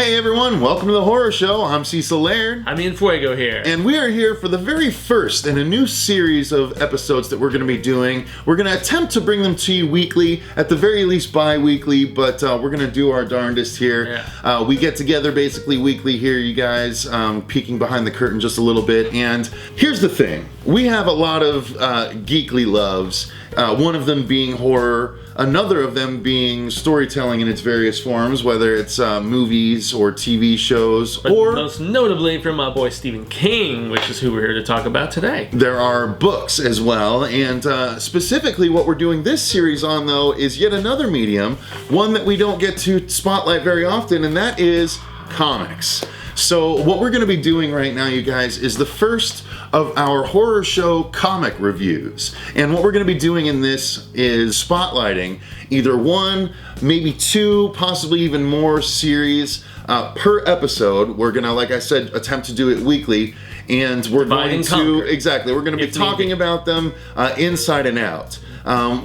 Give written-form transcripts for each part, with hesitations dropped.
Hey everyone, welcome to the Horror Show. I'm CECIL Laird. Jaime Fuego here. And we are here for the very first in a new series of episodes that we're going to be doing. We're going to attempt to bring them to you weekly, at the very least bi-weekly, but we're going to do our darndest here. Yeah. We get together basically weekly here, you guys, peeking behind the curtain just a little bit. And here's the thing. We have a lot of geekly loves, one of them being horror, another of them being storytelling in its various forms, whether it's movies or TV shows, but or most notably from my boy Stephen King, which is who we're here to talk about today. There are books as well, and specifically what we're doing this series on, though, is yet another medium, one that we don't get to spotlight very often, and that is comics. So what we're going to be doing right now, you guys, is the first of our horror show comic reviews. And what we're going to be doing in this is spotlighting either one, maybe two, possibly even more series per episode. We're going to, like I said, attempt to do it weekly. And we're going to, exactly, we're going to be talking about them inside and out.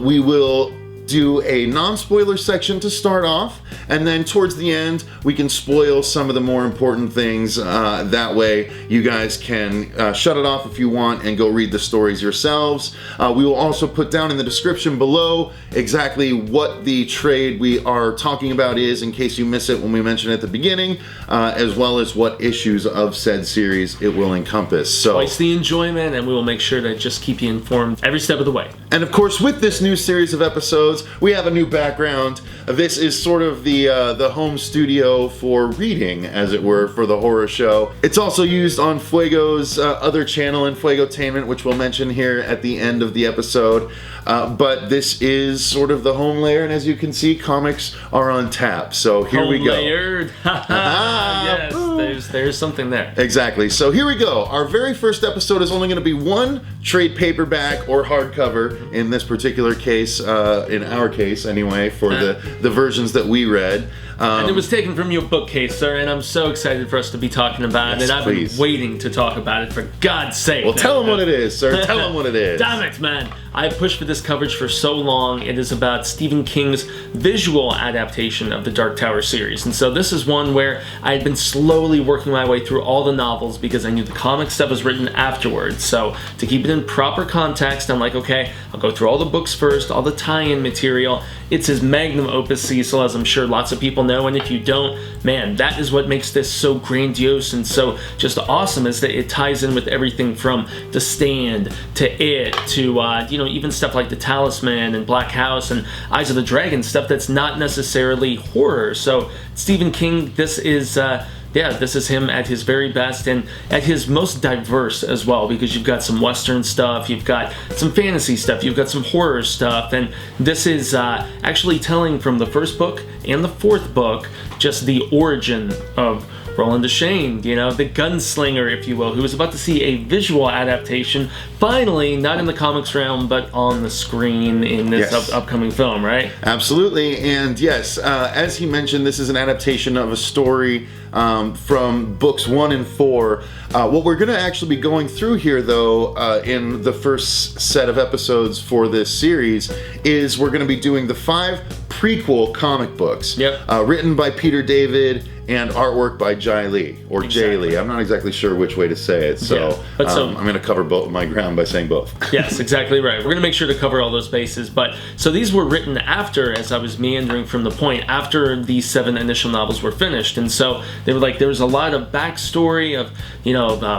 We will do a non-spoiler section to start off, and then towards the end we can spoil some of the more important things. That way you guys can shut it off if you want and go read the stories yourselves. We will also put down in the description below exactly what the trade we are talking about is, in case you miss it when we mention it at the beginning, as well as what issues of said series it will encompass. So twice the enjoyment, and we will make sure to just keep you informed every step of the way. And of course, with this new series of episodes, we have a new background. This is sort of the home studio for reading, as it were, for the horror show. It's also used on Fuego's other channel, in Fuegotainment, which we'll mention here at the end of the episode. But this is sort of the home layer, and as you can see, comics are on tap. So here we go. Laird. Yes, there's something there. Exactly. So here we go. Our very first episode is only going to be one trade paperback or hardcover in this particular case, in our case anyway, for the versions that we read. And it was taken from your bookcase, sir, and I'm so excited for us to be talking about it. I've been waiting to talk about it, for God's sake. Well, tell them what it is, sir. Tell them what it is. Damn it, man. I pushed for this coverage for so long. It is about Stephen King's visual adaptation of the Dark Tower series. And so this is one where I had been slowly working my way through all the novels because I knew the comic stuff was written afterwards. So to keep it in proper context, I'm like, okay, I'll go through all the books first, all the tie-in material. It's his magnum opus, Cecil, as I'm sure lots of people know, and if you don't, man, that is what makes this so grandiose and so just awesome, is that it ties in with everything from The Stand to It to, even stuff like The Talisman and Black House and Eyes of the Dragon, stuff that's not necessarily horror. So Stephen King, this is him at his very best and at his most diverse as well, because you've got some Western stuff, you've got some fantasy stuff, you've got some horror stuff, and this is actually telling from the first book and the fourth book just the origin of Roland Deschain, the gunslinger, if you will, who is about to see a visual adaptation, finally, not in the comics realm, but on the screen in this upcoming film, right? Absolutely, and yes, as he mentioned, this is an adaptation of a story from books 1 and 4. What we're going to actually be going through here, though, in the first set of episodes for this series, is we're going to be doing the 5 prequel comic books, written by Peter David and artwork by Jae Lee, or Jae Lee. I'm not exactly sure which way to say it, so, I'm going to cover both my ground by saying both. Yes, exactly right. We're going to make sure to cover all those bases. But so these were written after, as I was meandering from the point, after these 7 initial novels were finished, and so they were like, there was a lot of backstory of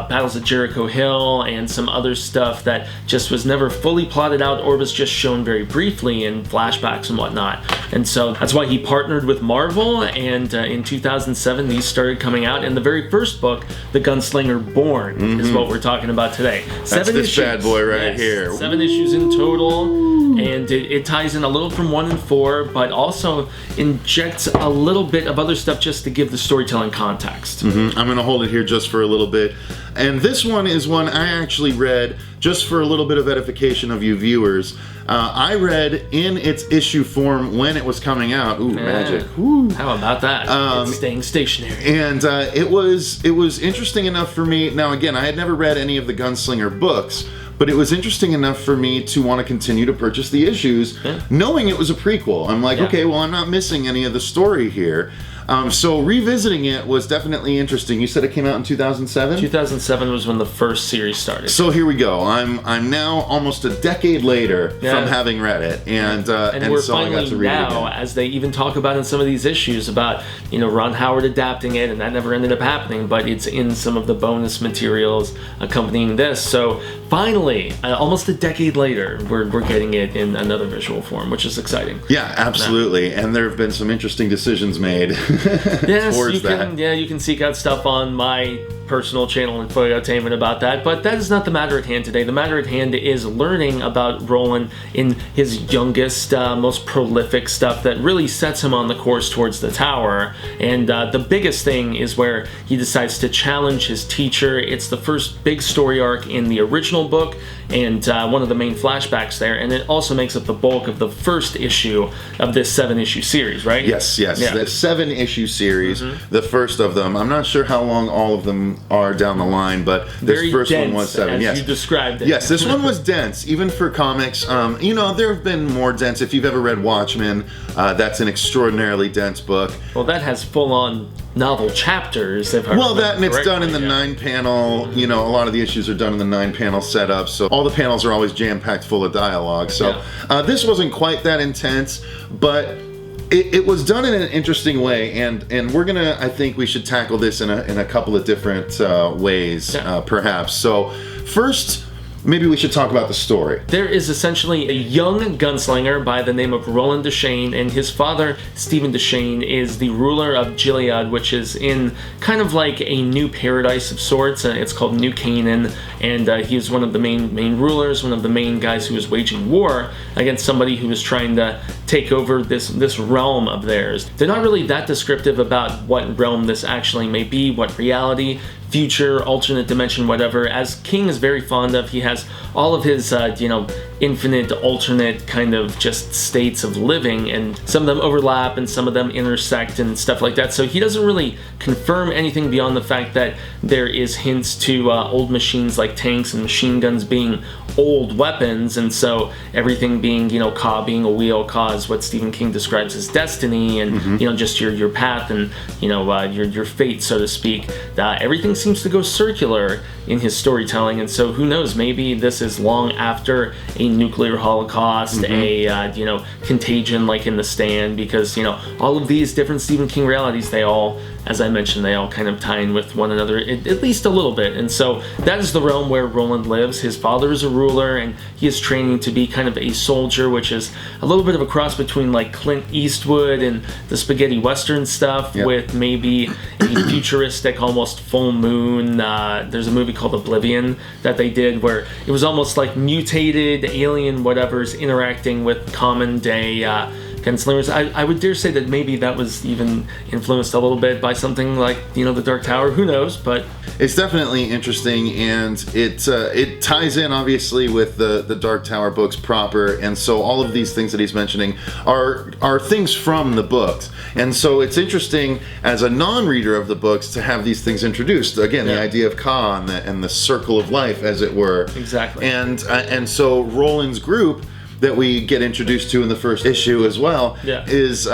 battles at Jericho Hill and some other stuff that just was never fully plotted out or was just shown very briefly in flashbacks and whatnot. And so that's why he partnered with Marvel, and in 2007 these started coming out. And the very first book, The Gunslinger Born, is what we're talking about today. That's 7 this issues, bad boy right here. 7 issues in total, and it ties in a little from 1 and 4, but also injects a little bit of other stuff just to give the storytelling context. I'm going to hold it here just for a little bit. And this one is one I actually read just for a little bit of edification of you viewers. I read in its issue form when it was coming out. Ooh, magic. Ooh. How about that? It's staying stationary. And it was interesting enough for me. Now, again, I had never read any of the Gunslinger books, but it was interesting enough for me to want to continue to purchase the issues, knowing it was a prequel. I'm like, okay, well, I'm not missing any of the story here. So revisiting it was definitely interesting. You said it came out in 2007? 2007 was when the first series started. So here we go. I'm now almost a decade later from having read it, and we're so I got to read it again. As they even talk about in some of these issues about Ron Howard adapting it, and that never ended up happening, but it's in some of the bonus materials accompanying this. So finally, almost a decade later, we're getting it in another visual form, which is exciting. Yeah, absolutely. And there have been some interesting decisions made towards that. You can seek out stuff on my personal channel in Fuegotainment about that, but that is not the matter at hand today. The matter at hand is learning about Roland in his youngest, most prolific stuff that really sets him on the course towards the tower. And the biggest thing is where he decides to challenge his teacher. It's the first big story arc in the original book, and one of the main flashbacks there, and it also makes up the bulk of the first issue of this 7-issue series, right? Yes. Yeah. The 7-issue series, the first of them. I'm not sure how long all of them are down the line, but this Very first dense, one was 7. as Yes, you described it. Yes, this one was dense, even for comics. There have been more dense. If you've ever read Watchmen, that's an extraordinarily dense book. Well, that has full-on novel chapters. Well, that and it's done in the 9-panel. A lot of the issues are done in the 9-panel setup, so all the panels are always jam-packed full of dialogue. So this wasn't quite that intense, but it was done in an interesting way, and we're gonna. I think we should tackle this in a couple of different ways, perhaps. So first, maybe we should talk about the story. There is essentially a young gunslinger by the name of Roland Deschain, and his father, Stephen Deschain, is the ruler of Gilead, which is in kind of like a new paradise of sorts. It's called New Canaan, and he is one of the main rulers, one of the main guys who is waging war against somebody who is trying to take over this realm of theirs. They're not really that descriptive about what realm this actually may be, what reality, future, alternate dimension, whatever. As King is very fond of, he has all of his, infinite, alternate kind of just states of living, and some of them overlap and some of them intersect and stuff like that. So he doesn't really confirm anything beyond the fact that there is hints to old machines like tanks and machine guns being old weapons, and so everything being, Ka being a wheel, Ka is what Stephen King describes as destiny, and just your path and your fate, so to speak. Everything seems to go circular in his storytelling, and so who knows, maybe this is long after a nuclear holocaust, a contagion like in The Stand, because all of these different Stephen King realities, they all, as I mentioned, they all kind of tie in with one another, at least a little bit. And so that is the realm where Roland lives. His father is a ruler, and he is training to be kind of a soldier, which is a little bit of a cross between like Clint Eastwood and the spaghetti western stuff, with maybe a futuristic, almost full moon. There's a movie called Oblivion that they did where it was almost like mutated alien whatever's interacting with common day gunslingers. I would dare say that maybe that was even influenced a little bit by something like the Dark Tower. Who knows? But it's definitely interesting, and it ties in obviously with the Dark Tower books proper, and so all of these things that he's mentioning are things from the books, and so it's interesting as a non-reader of the books to have these things introduced. Again, the idea of Ka and the circle of life, as it were. Exactly. And so Roland's group that we get introduced to in the first issue as well is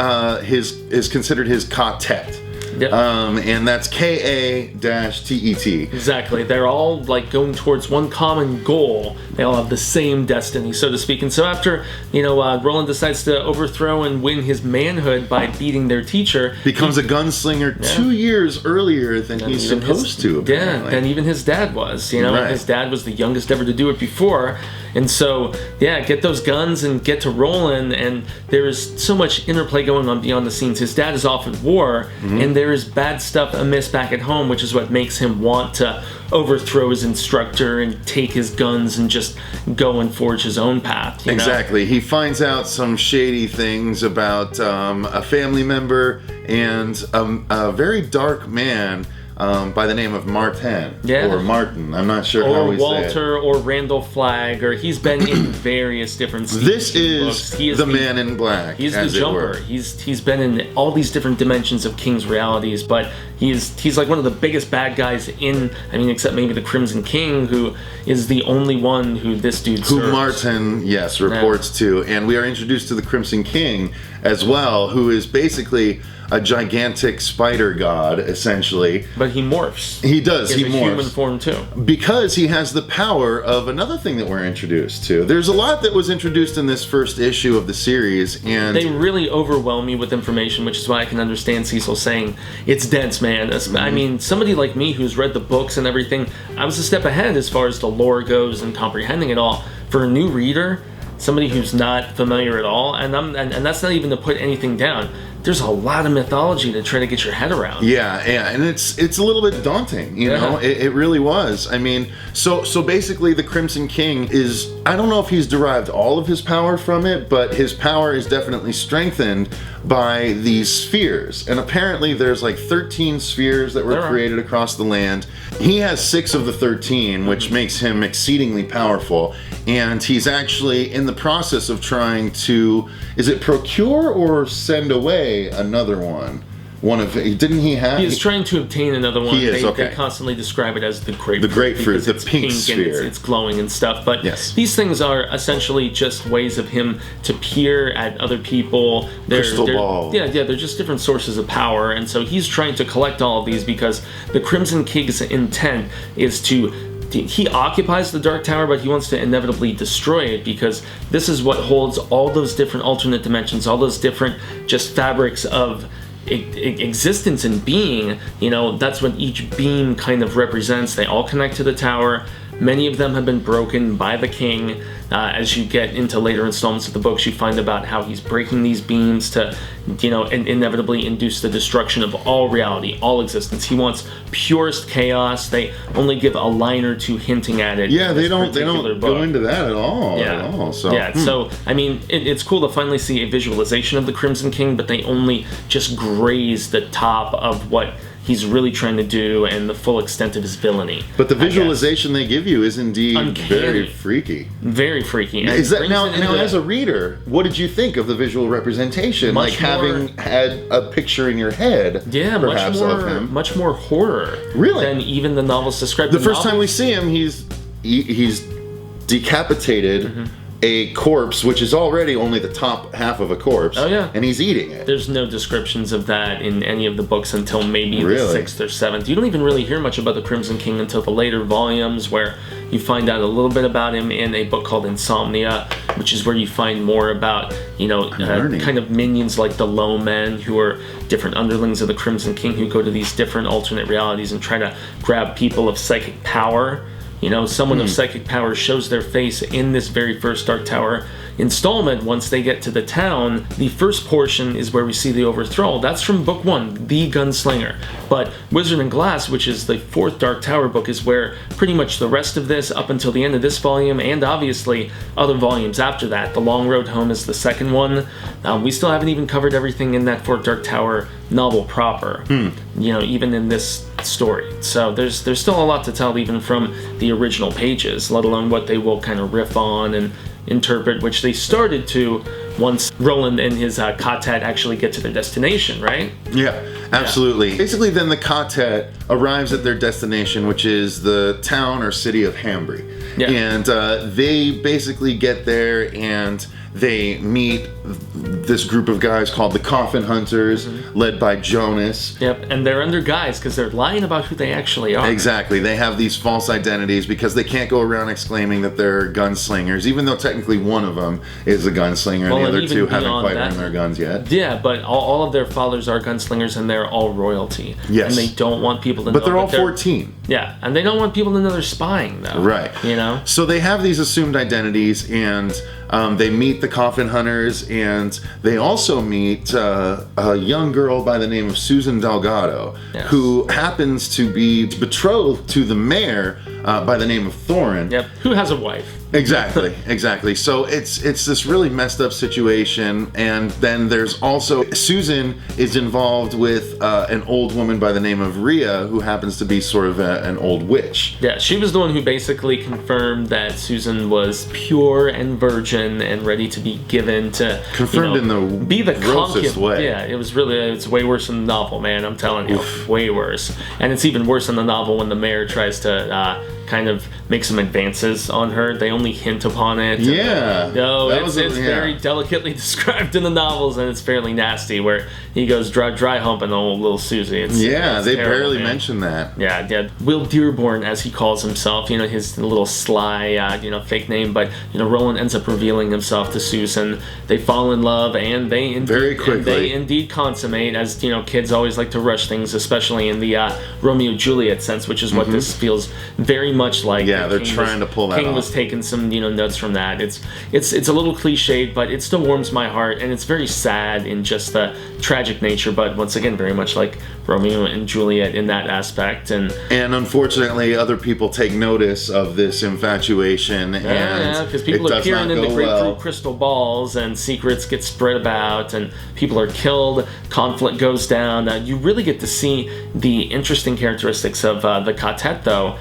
considered his Ka-tet. And that's Ka-Tet. Exactly. They're all like going towards one common goal. They all have the same destiny, so to speak. And so after, Roland decides to overthrow and win his manhood by beating their teacher, becomes a gunslinger 2 years earlier than he's supposed to. Yeah, than even his dad was. His dad was the youngest ever to do it before. And so, get those guns and get to Roland, and there is so much interplay going on beyond the scenes. His dad is off at war, and there is bad stuff amiss back at home, which is what makes him want to overthrow his instructor and take his guns and just go and forge his own path. Exactly. He finds out some shady things about a family member and a very dark man by the name of Martin, or Martin. I'm not sure how we say it. Or Walter, or Randall Flagg, or he's been in various different This is books. He is the Man in Black. He's the Jumper. He's been in all these different dimensions of King's realities, but he's like one of the biggest bad guys except maybe the Crimson King, who is the only one who this dude serves. Who Martin, reports to. And we are introduced to the Crimson King as well, who is basically a gigantic spider god, essentially. But he morphs. He does. He has a morphs. human form too. Because he has the power of another thing that we're introduced to. There's a lot that was introduced in this first issue of the series, and they really overwhelm me with information, which is why I can understand Cecil saying it's dense, man. I mean, somebody like me who's read the books and everything, I was a step ahead as far as the lore goes and comprehending it all. For a new reader, somebody who's not familiar at all, and that's not even to put anything down. There's a lot of mythology to try to get your head around. Yeah, and it's a little bit daunting, you know? It really was. I mean, so basically the Crimson King is, I don't know if he's derived all of his power from it, but his power is definitely strengthened by these spheres. And apparently there's like 13 spheres that were created across the land. He has 6 of the 13, which makes him exceedingly powerful. And he's actually in the process of trying to, is it procure or send away another one? Didn't he have? He is trying to obtain another one. He is, they constantly describe it as the grapefruit. The grapefruit, the pink sphere. And it's glowing and stuff. But these things are essentially just ways of him to peer at other people. Crystal ball. Yeah, they're just different sources of power. And so he's trying to collect all of these because the Crimson King's intent is he occupies the Dark Tower, but he wants to inevitably destroy it because this is what holds all those different alternate dimensions, all those different just fabrics of existence and being. You know, that's what each beam kind of represents. They all connect to the tower. Many of them have been broken by the king. As you get into later installments of the books, you find about how he's breaking these beams to, you know, inevitably induce the destruction of all reality, all existence. He wants purest chaos. They only give a line or two hinting at it. Yeah, they don't go into that at all. So I mean, it's cool to finally see a visualization of the Crimson King, but they only just graze the top of what he's really trying to do and the full extent of his villainy. But the visualization they give you is indeed very freaky. Very freaky. And is that now as a reader, what did you think of the visual representation? Like having had a picture in your head, perhaps, of him? Much more horror than even the novels describe. The first time we see him, he's decapitated a corpse, which is already only the top half of a corpse. Oh yeah. And he's eating it. There's no descriptions of that in any of the books until maybe the 6th or 7th. You don't even really hear much about the Crimson King until the later volumes, where you find out a little bit about him in a book called Insomnia, which is where you find more about, you know, kind of minions like the Low Men, who are different underlings of the Crimson King, who go to these different alternate realities and try to grab people of psychic power. You know, someone of psychic power shows their face in this very first Dark Tower installment. Once they get to the town, the first portion is where we see the overthrow. That's from book 1, The Gunslinger. But Wizard and Glass, which is the 4th Dark Tower book, is where pretty much the rest of this, up until the end of this volume, and obviously other volumes after that. The Long Road Home is the 2nd one. We still haven't even covered everything in that 4th Dark Tower novel proper, you know, even in this story. So there's still a lot to tell even from the original pages, let alone what they will kind of riff on and interpret, which they started to once Roland and his quartet actually get to their destination, right? Yeah, absolutely. Yeah. Basically, then the quartet arrives at their destination, which is the town or city of Hambry. Yeah. And they basically get there and they meet this group of guys called the Coffin Hunters, led by Jonas. Yep, and they're under guise because they're lying about who they actually are. Exactly. They have these false identities because they can't go around exclaiming that they're gunslingers, even though technically one of them is a gunslinger and the other two haven't quite earned their guns yet. Yeah, but all of their fathers are gunslingers and they're all royalty. Yes. And they don't want people to know. But they're all 14. Yeah, and they don't want people to know they're spying, though. Right. You know? So they have these assumed identities, and they meet the Coffin Hunters, and they also meet a young girl by the name of Susan Delgado, who happens to be betrothed to the mayor by the name of Thorin. Yep, who has a wife. Exactly. So it's this really messed up situation, and then there's also Susan is involved with an old woman by the name of Rhea, who happens to be sort of an old witch. Yeah, she was the one who basically confirmed that Susan was pure and virgin and ready to be given to confirmed in the grossest way. Yeah, it's way worse in the novel, man. I'm telling you, way worse. And it's even worse in the novel when the mayor tries to kind of make some advances on her. They only hint upon it. Yeah. No, it's very delicately described in the novels, and it's fairly nasty, where he goes dry humping old little Susie. It's they terrible, barely man. mention that. Yeah. Will Dearborn, as he calls himself, his little sly, fake name, but, Roland ends up revealing himself to Susan. They fall in love, and they indeed consummate, as, kids always like to rush things, especially in the Romeo-Juliet sense, which is what this feels very much like. Yeah, they're trying to pull that off. King was taking some, notes from that. It's a little cliched, but it still warms my heart, and it's very sad in just the tragic nature, but once again, very much like Romeo and Juliet in that aspect. And unfortunately, other people take notice of this infatuation, because people are peering into grapefruit crystal balls, and secrets get spread about, and people are killed, conflict goes down. You really get to see the interesting characteristics of the quartet, though.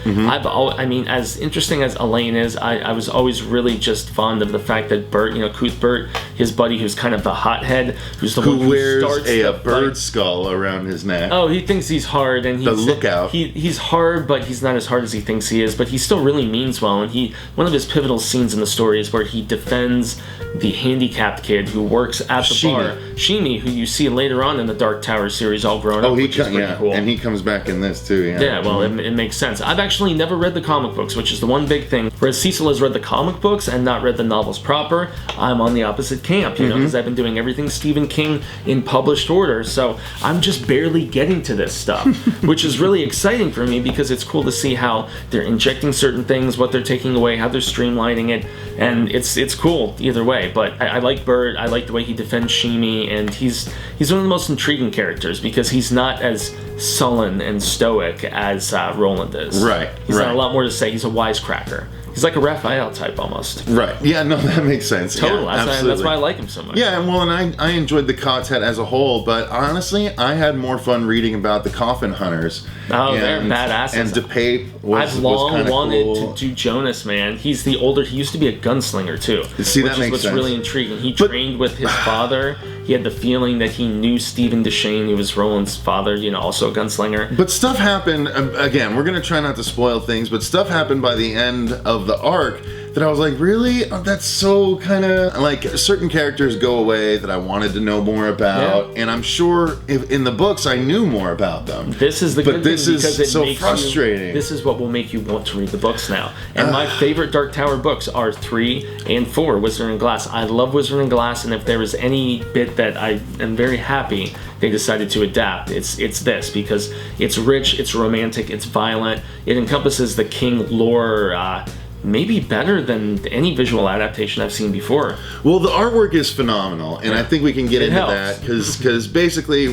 As interesting as Elaine is, I was always really just fond of the fact that Bert, Cuthbert, his buddy, who's kind of the hothead, who's the one who wears starts a bird skull around his neck. Oh, he thinks he's hard, and he's the lookout. He's hard, but he's not as hard as he thinks he is. But he still really means well. And one of his pivotal scenes in the story is where he defends the handicapped kid who works at the bar, Shimi, who you see later on in the Dark Tower series, all grown up. Which is pretty cool. And he comes back in this too. Yeah, well, it makes sense. I've actually never read the comic books, which is the one big thing. Whereas Cecil has read the comic books and not read the novels proper, I'm on the opposite camp, because I've been doing everything Stephen King in published order. So I'm just barely getting to this stuff, which is really exciting for me, because it's cool to see how they're injecting certain things, what they're taking away, how they're streamlining it, and it's cool either way. But I like Bert. I like the way he defends Shimi, and he's one of the most intriguing characters, because he's not as sullen and stoic as Roland is. Right. He's got a lot more to say. He's a wisecracker. He's like a Raphael type almost. Right. Yeah, no, that makes sense. Totally. Yeah, that's why I like him so much. Yeah, and I enjoyed the quartet as a whole, but honestly, I had more fun reading about the Coffin Hunters. Oh, they're badasses. And DePape was I've long wanted cool. to do Jonas, man. He used to be a gunslinger too. See, that makes sense. Which is really intriguing. He trained with his father. He had the feeling that he knew Stephen Deshane, who was Roland's father, also a gunslinger. But stuff happened, again, we're going to try not to spoil things, but stuff happened by the end of the arc that I was like, really? Oh, that's so kind of, like, certain characters go away that I wanted to know more about, and I'm sure if in the books I knew more about them. This is the good thing, because it so makes frustrating. This is what will make you want to read the books now. And my favorite Dark Tower books are 3 and 4, Wizard and Glass. I love Wizard and Glass, and if there was any bit that I am very happy they decided to adapt, it's this, because it's rich, it's romantic, it's violent, it encompasses the King lore maybe better than any visual adaptation I've seen before. Well, the artwork is phenomenal, and I think we can get into that, because basically,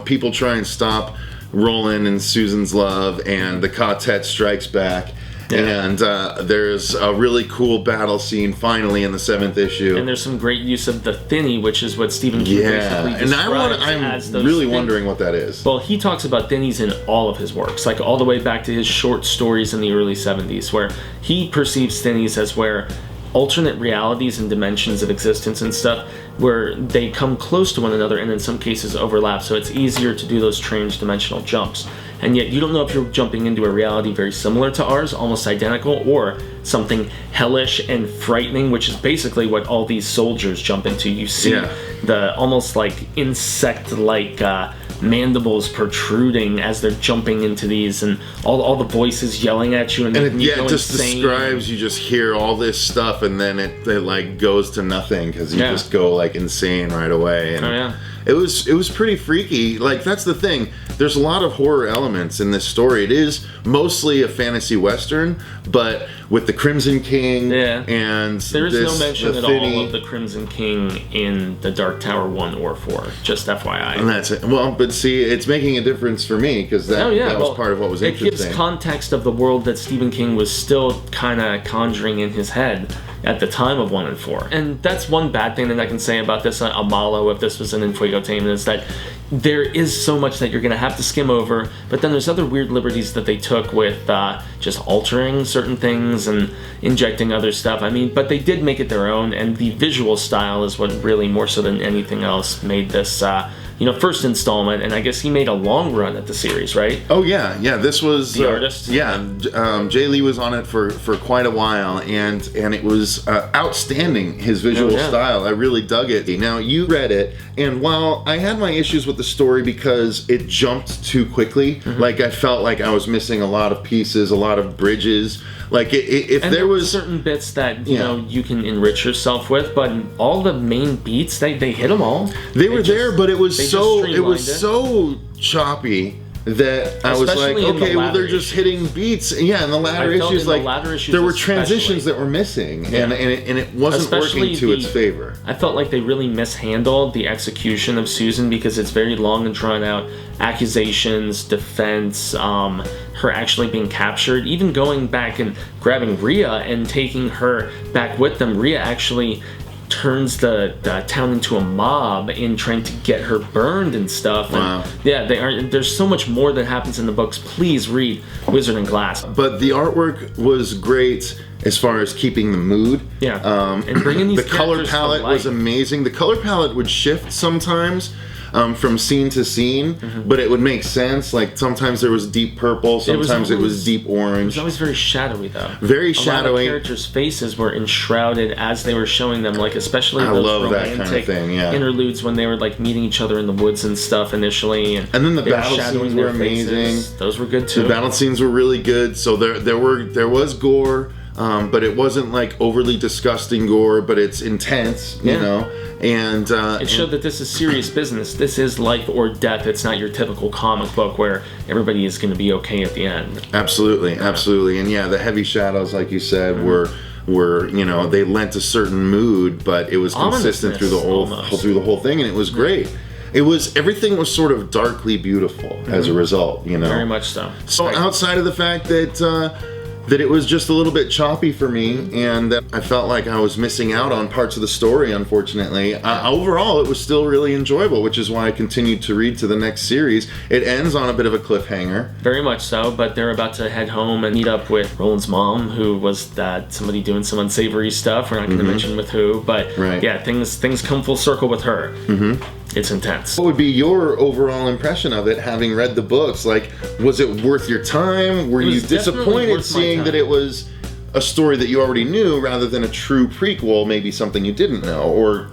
people try and stop Roland and Susan's love, and the quartet strikes back. Yeah. And there's a really cool battle scene finally in the 7th issue. And there's some great use of the thinny, which is what Stephen King basically describes. I'm really wondering what that is. Well, he talks about thinnies in all of his works, like all the way back to his short stories in the early 70s, where he perceives thinnies as where alternate realities and dimensions of existence and stuff, where they come close to one another and in some cases overlap, so it's easier to do those trans-dimensional jumps. And yet you don't know if you're jumping into a reality very similar to ours, almost identical, or something hellish and frightening, which is basically what all these soldiers jump into. You see the almost like insect-like mandibles protruding as they're jumping into these, and all the voices yelling at you, and it go just insane. Describes, you just hear all this stuff, and then it like goes to nothing, because you just go like insane right away. And it was pretty freaky. Like, that's the thing, there's a lot of horror elements in this story. It is mostly a fantasy western, but with the Crimson King, and there is no mention at all of the Crimson King in the Dark Tower 1 or 4, just FYI. And that's it. Well, but see, it's making a difference for me, because that was part of what was interesting. It gives context of the world that Stephen King was still kind of conjuring in his head at the time of 1 and 4. And that's one bad thing that I can say about this, Amalo, if this was an In Fuego Tamen, is that there is so much that you're going to have to skim over, but then there's other weird liberties that they took with just altering certain things and injecting other stuff. I mean, but they did make it their own, and the visual style is what really, more so than anything else, made this first installment, and I guess he made a long run at the series, right? Oh yeah, this was the artist. Yeah, Jae Lee was on it for quite a while, and it was outstanding. His visual style, I really dug it. Now you read it, and while I had my issues with the story because it jumped too quickly, like I felt like I was missing a lot of pieces, a lot of bridges. Like if there was certain bits that you know you can enrich yourself with, but all the main beats they hit them all. They were there, but it was so choppy that I was like, okay, well they're just hitting beats. Yeah, and the latter issues, like there were transitions that were missing, and it wasn't working to its favor. I felt like they really mishandled the execution of Susan because it's very long and drawn out. Accusations, defense, her actually being captured, even going back and grabbing Rhea and taking her back with them. Rhea actually turns the town into a mob in trying to get her burned and stuff. Wow. And yeah, there's so much more that happens in the books. Please read Wizard and Glass. But the artwork was great as far as keeping the mood. Yeah. And bringing these the color palette was amazing. The color palette would shift sometimes. From scene to scene, but it would make sense. Like sometimes there was deep purple, sometimes it was deep orange. It was always very shadowy, though. Very shadowy. A lot of characters' faces were enshrouded as they were showing them, like especially I those love romantic that kind of thing, interludes when they were like meeting each other in the woods and stuff initially. And then the battle scenes were amazing. Those were good too. The battle scenes were really good. So there was gore. But it wasn't like overly disgusting gore, but it's intense, you know. And it showed that this is serious business. This is life or death. It's not your typical comic book where everybody is going to be okay at the end. Absolutely, absolutely. And yeah, the heavy shadows, like you said, were they lent a certain mood, but it was consistent through the whole thing, and it was great. Everything was sort of darkly beautiful as a result, Very much so. So outside of the fact that it was just a little bit choppy for me, and that I felt like I was missing out on parts of the story, unfortunately. Overall, it was still really enjoyable, which is why I continued to read to the next series. It ends on a bit of a cliffhanger. Very much so, but they're about to head home and meet up with Roland's mom, who was somebody doing some unsavory stuff. We're not going to mention with who, but yeah, things come full circle with her. It's intense. What would be your overall impression of it, having read the books? Like, was it worth your time? Were you disappointed seeing that it was a story that you already knew rather than a true prequel, maybe something you didn't know? Or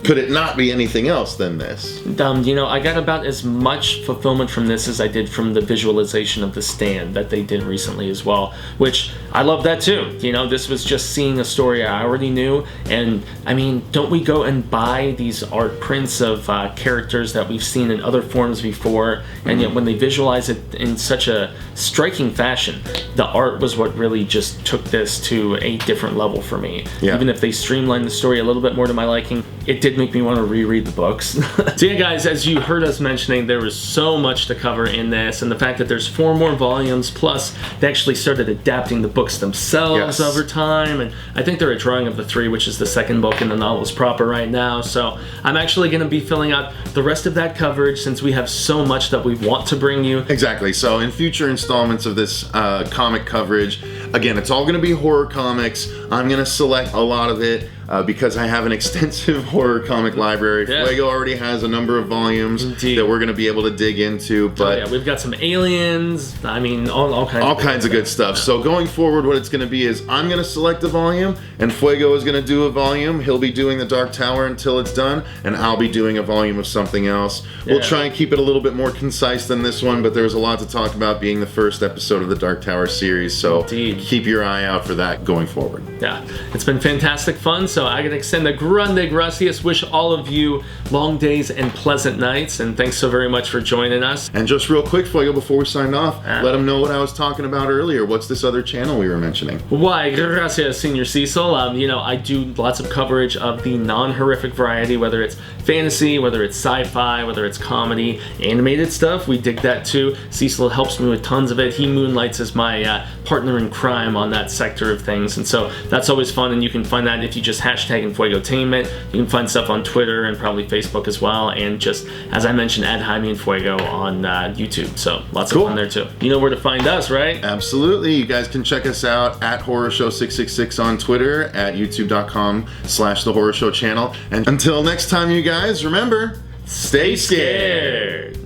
could it not be anything else than this? I got about as much fulfillment from this as I did from the visualization of The Stand that they did recently as well, which I love that too. This was just seeing a story I already knew, and I mean, don't we go and buy these art prints of characters that we've seen in other forms before, and yet when they visualize it in such a striking fashion, the art was what really just took this to a different level for me. Yeah. Even if they streamlined the story a little bit more to my liking, it did make me want to reread the books. So yeah, guys, as you heard us mentioning, there was so much to cover in this, and the fact that there's 4 more volumes, plus they actually started adapting the books themselves over time, and I think they're a drawing of the 3, which is the second book in the novels proper right now. So I'm actually going to be filling out the rest of that coverage since we have so much that we want to bring you. Exactly. So in future installments of this comic coverage, again, it's all going to be horror comics. I'm going to select a lot of it because I have an extensive horror comic library. Fuego already has a number of volumes that we're going to be able to dig into. But we've got some aliens. I mean, all kinds of good stuff. So going forward, what it's going to be is I'm going to select a volume, and Fuego is going to do a volume. He'll be doing the Dark Tower until it's done, and I'll be doing a volume of something else. We'll try and keep it a little bit more concise than this one, but there's a lot to talk about being the first episode of the Dark Tower series. So keep your eye out for that going forward. Yeah, it's been fantastic fun. So I can extend a grande gracias. Wish all of you long days and pleasant nights, and thanks so very much for joining us. And just real quick, Fuego, before we sign off, let them know what I was talking about earlier. What's this other channel we were mentioning? Why, gracias, Senior Cecil. I do lots of coverage of the non-horrific variety, whether it's fantasy, whether it's sci-fi, whether it's comedy, animated stuff. We dig that too. Cecil helps me with tons of it. He moonlights as my partner in crime on that sector of things, and so that's always fun. And you can find that if you just hashtag Fuegotainment. You can find stuff on Twitter and probably Facebook as well, and just as I mentioned, add Jaime and Fuego on YouTube. So lots of fun there too. You know where to find us, right? Absolutely. You guys can check us out at Horror Show 666 on Twitter, at youtube.com/The Horror Show channel. And until next time, you guys, remember, Stay scared.